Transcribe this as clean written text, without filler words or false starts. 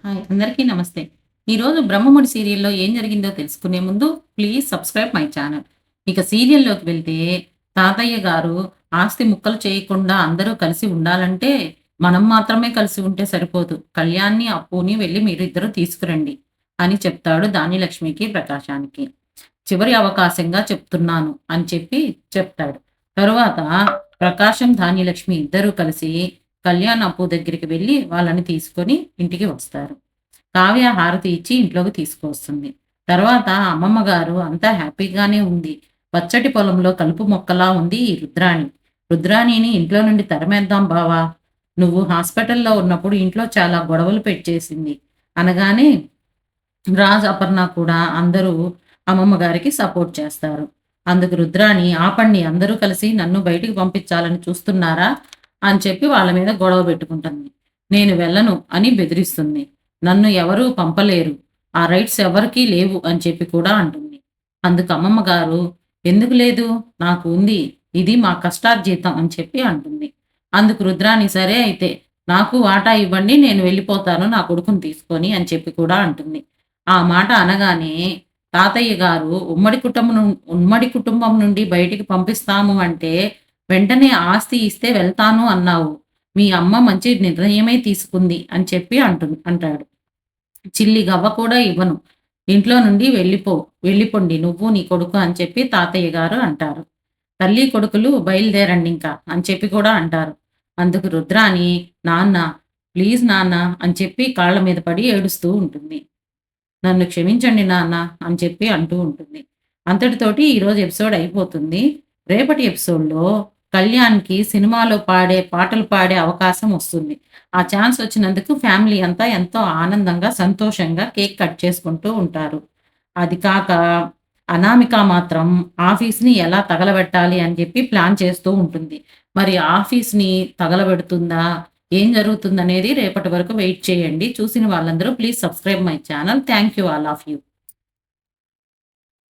Hi! అందరికీ నమస్తే. ఈరోజు 'బ్రహ్మముడి' సీరియల్‌లో ఏం జరిగిందో తెలుసుకునే ముందు ప్లీజ్ సబ్స్క్రైబ్ మై ఛానల్. ఇక సీరియల్‌లోకి వెళ్తే తాతయ్య గారు ఆస్తి ముక్కలు చేయకుండా అందరూ కలిసి ఉండాలంటే మనం మాత్రమే కలిసి ఉంటే సరిపోదు. కళ్యాణ్‌ని, అప్పుని వెళ్లి మీరిద్దరూ తీసుకురండి అని చెప్తాడు ధాన్యలక్ష్మికి, ప్రకాశానికి. చివరి అవకాశంగా చెప్తున్నాను అని చెప్పి చెప్తాడు. తరువాత ప్రకాశం, ధాన్యలక్ష్మి ఇద్దరూ కలిసి కళ్యాణ్, అప్పు దగ్గరికి వెళ్లి వాళ్ళని తీసుకొని ఇంటికి వస్తారు. కావ్య హారతి ఇచ్చి ఇంట్లోకి తీసుకొస్తుంది. తర్వాత అమ్మమ్మ గారు అంతా హ్యాపీగానే ఉంది. పచ్చటి పొలంలో కలుపు మొక్కలా ఉంది ఈ రుద్రాణి. రుద్రాణిని ఇంట్లో నుండి తరిమేద్దాం బావా! నువ్వు హాస్పిటల్‌లో ఉన్నప్పుడు ఇంట్లో చాలా గొడవలు పెట్టేసింది. అనగానే రాజ్, అపర్ణ కూడా అందరూ అమ్మమ్మ గారికి సపోర్ట్ చేస్తారు. అందుకు రుద్రాణి, ఆపండి అందరూ కలిసి నన్ను బయటికి పంపించాలని చూస్తున్నారా? అని చెప్పి వాళ్ళ మీద గొడవ పెట్టుకుంటుంది. నేను వెళ్ళను అని బెదిరిస్తుంది. నన్ను ఎవరూ పంపలేరు. ఆ రైట్స్ ఎవరికీ లేవు అని చెప్పి కూడా అంటుంది. అందుకు అమ్మమ్మ గారు, ఎందుకు లేదు? నాకు ఉంది. ఇది మా కష్టార్జితం అని చెప్పి అంటుంది. అందుకు రుద్రాణి, సరే అయితే నాకు వాటా ఇవ్వండి, నేను వెళ్ళిపోతాను నా కొడుకుని తీసుకొని అని చెప్పి కూడా అంటుంది. ఆ మాట అనగానే తాతయ్య గారు, ఉమ్మడి కుటుంబం నుండి బయటికి పంపిస్తాము అంటే వెంటనే ఆస్తి ఇస్తే వెళ్తాను అన్నావు. మీ అమ్మ మంచి నిర్ణయమే తీసుకుంది అని చెప్పి అంటాడు. చిల్లి గవ్వ కూడా ఇవ్వను. ఇంట్లో నుండి వెళ్ళిపొండి నువ్వు నీ కొడుకు అని చెప్పి తాతయ్య గారు అంటారు. తల్లి కొడుకులు బయలుదేరండింకా అని చెప్పి కూడా అంటారు. అందుకు రుద్రాణి, నాన్న ప్లీజ్ నాన్న అని చెప్పి కాళ్ళ మీద పడి ఏడుస్తూ ఉంటుంది. నన్ను క్షమించండి నాన్న అని చెప్పి అంటూ ఉంటుంది. అంతటితోటి ఈరోజు ఎపిసోడ్ అయిపోతుంది. రేపటి ఎపిసోడ్‌లో కళ్యాణ్‌కి సినిమాలో పాటలు పాడే అవకాశం వస్తుంది. ఆ ఛాన్స్ వచ్చినందుకు ఫ్యామిలీ అంతా ఎంతో ఆనందంగా, సంతోషంగా కేక్ కట్ చేసుకుంటూ ఉంటారు. అది కాక అనామిక మాత్రం ఆఫీస్‌ని ఎలా తగలబెట్టాలి అని చెప్పి ప్లాన్ చేస్తూ ఉంటుంది. మరి ఆఫీస్‌ని తగలబెడుతుందా? ఏం జరుగుతుందనేది రేపటి వరకు వెయిట్ చేయండి. చూసిన వాళ్ళందరూ please subscribe my channel. Thank you all of you.